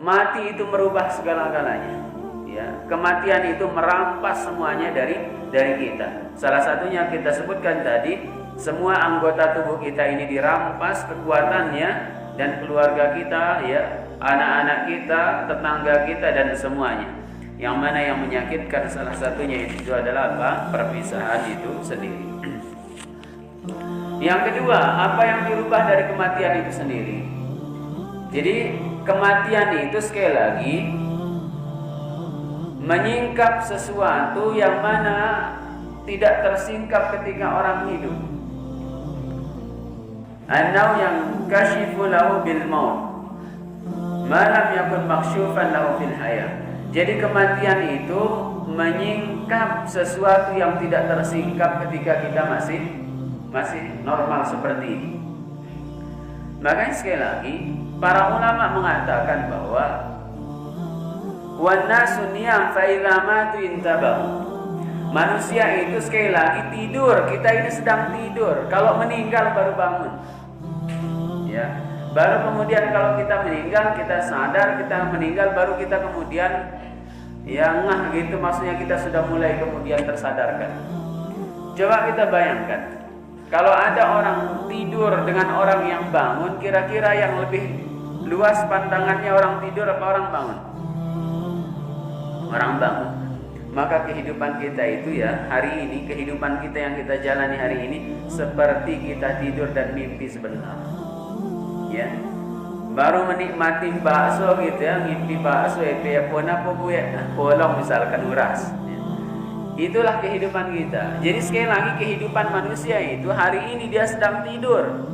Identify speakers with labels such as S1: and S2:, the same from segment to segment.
S1: mati itu merubah segala-galanya. Ya, kematian itu merampas semuanya dari kita. Salah satunya kita sebutkan tadi, semua anggota tubuh kita ini dirampas kekuatannya, dan keluarga kita, ya, anak-anak kita, tetangga kita, dan semuanya. Yang mana yang menyakitkan salah satunya itu adalah apa? Perpisahan itu sendiri. Yang kedua, apa yang dirubah dari kematian itu sendiri? Jadi kematian itu sekali lagi menyingkap sesuatu yang mana tidak tersingkap ketika orang hidup. Annau yang kashifu lahu bil maut ma lam yakun maksyufan lahu fil hayah. Jadi kematian itu menyingkap sesuatu yang tidak tersingkap ketika kita masih normal seperti ini. Makanya sekali lagi para ulama mengatakan bahwa wan nasu niyam fa idza matu intabahu. Manusia itu sekali lagi tidur, kita ini sedang tidur. Kalau meninggal baru bangun. Ya. Baru kemudian kalau kita meninggal, kita sadar kita meninggal, baru kita kemudian ya ngah gitu, maksudnya kita sudah mulai kemudian tersadarkan. Coba kita bayangkan, kalau ada orang tidur dengan orang yang bangun, kira-kira yang lebih luas pandangannya orang tidur apa orang bangun? Orang bangun. Maka kehidupan kita itu ya hari ini, kehidupan kita yang kita jalani hari ini seperti kita tidur dan mimpi sebentar. Ya, baru menikmati bakso gitu ya, mimpi bakso ya pun apa bu ya, polong misalkan uras. Ya. Itulah kehidupan kita. Jadi sekali lagi kehidupan manusia itu hari ini dia sedang tidur.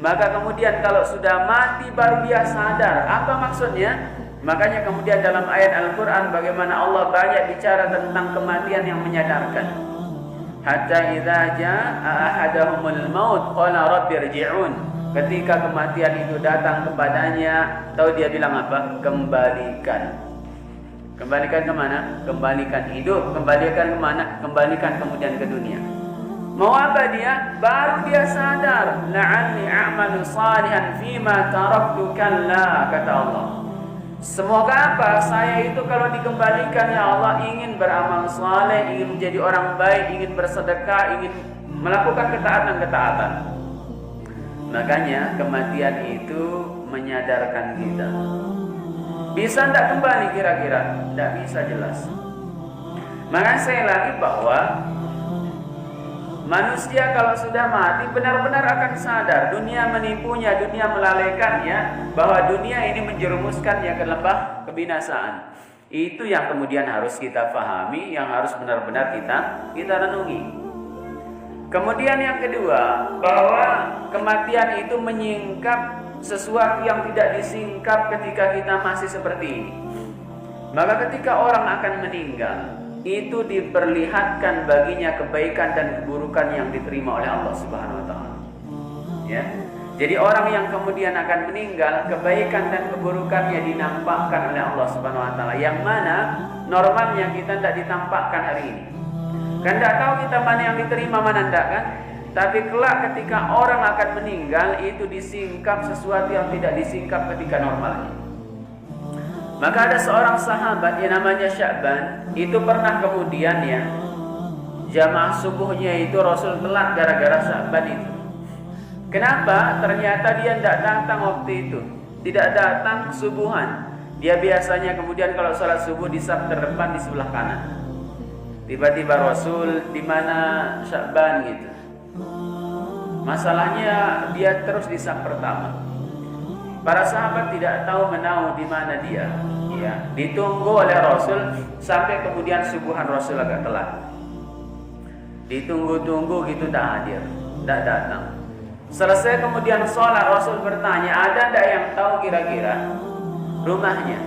S1: Maka kemudian kalau sudah mati baru dia sadar. Apa maksudnya? Makanya kemudian dalam ayat Al-Quran bagaimana Allah banyak bicara tentang kematian yang menyadarkan. Hatta idza jaa ahadahumul maut qala rabbirji'un. Ketika kematian itu datang kepadanya, tahu dia bilang apa? Kembalikan. Kembalikan kemana? Kembalikan hidup. Kembalikan kemana? Kembalikan kemudian ke dunia. Mau apa dia? Baru dia sadar. La'anni a'malu salihan fima taraktu kalla, kata Allah. Semoga apa? Saya itu kalau dikembalikan ya Allah ingin beramal saleh, ingin menjadi orang baik, ingin bersedekah, ingin melakukan ketaatan-ketaatan. Makanya kematian itu menyadarkan kita. Bisa tidak kembali kira-kira? Tidak bisa jelas. Makanya saya lagi bahwa manusia kalau sudah mati benar-benar akan sadar dunia menipunya, dunia melalaikannya, bahwa dunia ini menjerumuskannya ke lembah kebinasaan. Itu yang kemudian harus kita pahami, yang harus benar-benar kita renungi. Kemudian yang kedua, bahwa kematian itu menyingkap sesuatu yang tidak disingkap ketika kita masih seperti ini. Maka ketika orang akan meninggal, itu diperlihatkan baginya kebaikan dan keburukan yang diterima oleh Allah Subhanahu wa taala. Ya. Jadi orang yang kemudian akan meninggal, kebaikan dan keburukannya dinampakkan oleh Allah Subhanahu wa taala, yang mana normalnya kita tidak ditampakkan hari ini. Kan tidak tahu kita mana yang diterima, mana tidak kan? Tapi kelak ketika orang akan meninggal, itu disingkap sesuatu yang tidak disingkap ketika normalnya. Maka ada seorang sahabat yang namanya Sya'ban, itu pernah kemudian ya jamaah subuhnya itu Rasul telat gara-gara Sya'ban itu. Kenapa? Ternyata dia tidak datang waktu itu, tidak datang subuhan. Dia biasanya kemudian kalau sholat subuh di saf terdepan di sebelah kanan. Tiba-tiba Rasul di mana Sya'ban gitu. Masalahnya dia terus di saf pertama. Para sahabat tidak tahu menahu di mana dia. Ya, ditunggu oleh Rasul sampai kemudian subuhan Rasul agak telat. Ditunggu-tunggu gitu tidak hadir, tidak datang. Selesai kemudian sholat, Rasul bertanya, ada tidak yang tahu kira-kira rumahnya?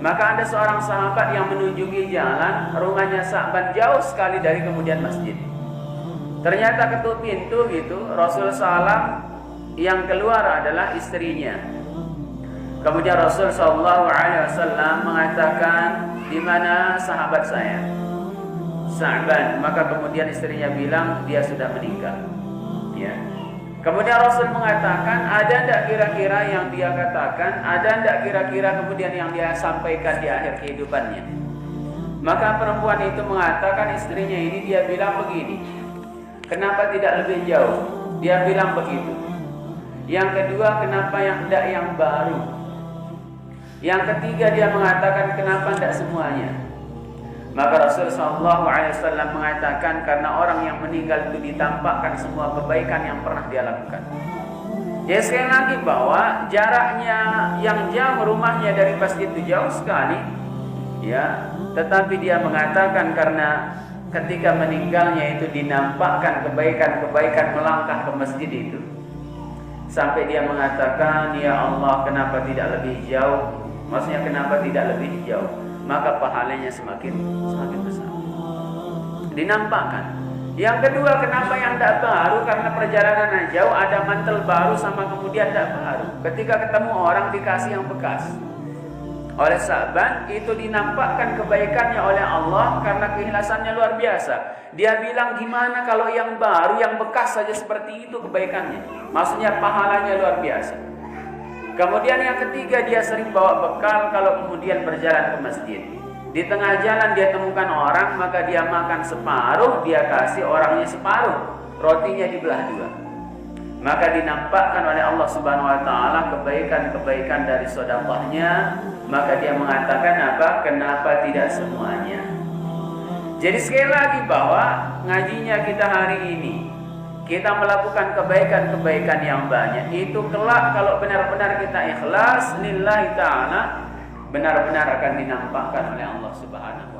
S1: Maka ada seorang sahabat yang menunjuki jalan rumahnya Sya'ban jauh sekali dari kemudian masjid. Ternyata ketuk pintu gitu, Rasul salam, yang keluar adalah istrinya. Kemudian Rasul SAW mengatakan, di mana sahabat saya? Sya'ban. Maka kemudian istrinya bilang dia sudah meninggal. Ya. Kemudian Rasul mengatakan, ada tidak kira-kira yang dia katakan, ada tidak kira-kira kemudian yang dia sampaikan di akhir kehidupannya. Maka perempuan itu mengatakan istrinya ini, dia bilang begini, kenapa tidak lebih jauh? Dia bilang begitu. Yang kedua, kenapa yang tidak yang baru? Yang ketiga, dia mengatakan kenapa tidak semuanya? Maka Rasulullah SAW mengatakan karena orang yang meninggal itu ditampakkan semua kebaikan yang pernah dia lakukan. Ya, sekali lagi bahwa jaraknya yang jauh, rumahnya dari masjid itu jauh sekali, ya. Tetapi dia mengatakan karena ketika meninggalnya itu dinampakkan kebaikan-kebaikan melangkah ke masjid itu, sampai dia mengatakan, ya Allah, kenapa tidak lebih jauh? Maksudnya kenapa tidak lebih jauh? Maka pahalanya semakin besar. Dinampakkan. Yang kedua, kenapa yang tidak baru? Karena perjalanan jauh, ada mantel baru sama kemudian tidak baru. Ketika ketemu orang dikasih yang bekas. Oleh sahabat itu dinampakkan kebaikannya oleh Allah karena keikhlasannya luar biasa. Dia bilang, gimana kalau yang baru, yang bekas saja seperti itu kebaikannya. Maksudnya pahalanya luar biasa. Kemudian yang ketiga, dia sering bawa bekal kalau kemudian berjalan ke masjid. Di tengah jalan dia temukan orang, maka dia makan separuh, dia kasih orangnya separuh. Rotinya dibelah dua. Maka dinampakkan oleh Allah Subhanahu wa taala kebaikan-kebaikan dari sedekahnya. Maka dia mengatakan apa? Kenapa tidak semuanya? Jadi sekali lagi bahwa ngajinya kita hari ini, kita melakukan kebaikan-kebaikan yang banyak. Itu kelak kalau benar-benar kita ikhlas lillahi ta'ala, benar-benar akan dinampakkan oleh Allah Subhanahu wa ta'ala.